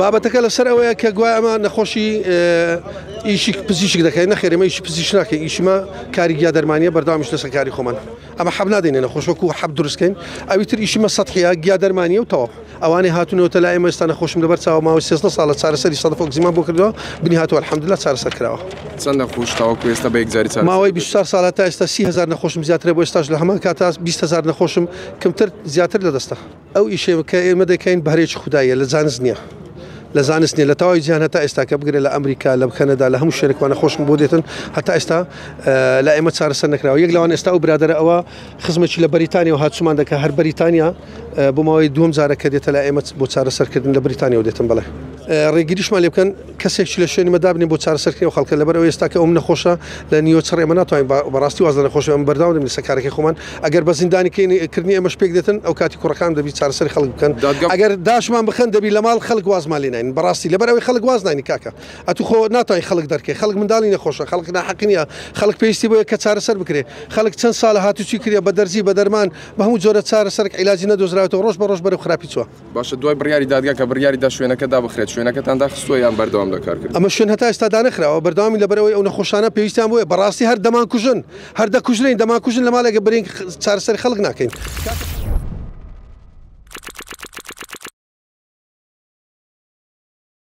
بابەتەکە لەسەر ئەوەیە کە گوای ئەمە نەخۆشی ئیشی پزیشک دەکەین نەخێر ئێمە ئیشی پزیشک ناکەین ئیشمە کاری گیا دەرمانیە بەردەوامیش لەسەر کاری خۆمان ئەمە حەب نادەینێ نەخۆش وەکو حەب دروستکەین ئەویتر ئیشیمە سەدحیە گیا دەرمانیە و تەواو ئەوانەی هاتوونەوە لای ئێمە ئێستا نەخۆشم لەبەر چاوە ماوەی 13 ساڵە چارەسەری سەدەف ئۆکسیمان بۆ کردەوە بنی هاتووە الحەمدوللا چارەسەر کراوە چەند نەخۆش تاوەکو ئێستا بە یەکجاری چارەسەر ماوەی 24 ساڵە تا ئێستا 30,000 نەخۆشم زیاترە بۆ ئێستاش لە هەمان کاتا 20,000 نەخۆشم کەمتر زیاتر لەدەستە ئەو ئیشەیە کە ئێمە دەکەین بەهرێکی خوددایە لە زانست نییە لە زانست نیە لە تەواوی جیهان هەتا ئێستا کە بگرێت لە ئەمریکا لە کەنەدا لە هەموو شوێنێکوانە خۆشم بۆ دێتن هەتا ئێستا لە ئێمە چارەسەر نەکراوە یەک لەوان ئێستا و برادرە ئەوە خزمەتی لە بەریتانیا و هاتوومان دەکە هەر بەریتانیا بۆ ماوەی دووەم جارە کە دێتە لە ئێمە بۆ چارەسەرکردن لە بەریتانیا و دێتن بەڵێ ڕێگیریشمان لێ بکەن کەسێکی لە شوێنی مەدابنێ بۆ چارەسەرکردنەوە خەڵکە لەبەر ئەوەی ئێستا کە ئەوم نەخۆشە لە نیوە چڕ ئێمە ناتوانین بەڕاستی واز لە نەخۆشی ئەمە بەرداوام دەبین لەسەر کارێکی خۆمان ئەگەر بە زیندانیکردنی ئەمەش پێک دێتن ئەو کاتی کوڕەکان دەبی چارەسەری خەڵک بکەن ئەگەر داشمان بخەن دەبی لە ماڵ خەڵک وازمان لێ ناین بەڕاستی لەبەر ئەوەی خەڵک واز ناینی کاکە ئەتو خۆ ناتوانین خەڵک دەرکەی خەڵک منداڵی نەخۆشە خەڵک ناحەقی نییە خەڵک پێویستی بۆیە کە چارەسەر بکرێ خەڵک چەند ساڵە هاتوچی کردە بە دەرزی بە دەرمان بە هەموو جۆرە چارەسەرک عیلاجی نەدۆزراوەتەوە ڕۆژ بە ڕۆژ بەرەو خراپی چووە باشە دوای بڕیاری دادگا کە بڕیاری دا شوێنەکە دابخرێت شوێنەکەتان داخستووە یان بەردەوام لە کارکردن ئەمە شوێن هەتا ئێستا دانەخراوە بەردەوامی لەبەرەوەی ئەو نەخۆشانە پێویستیان بۆیە بەڕاستی هەر دەمان کوژن هەر دەکوژرین دەمان کوژن لە ماڵێکە برین چارەسەری خەڵک ناکەین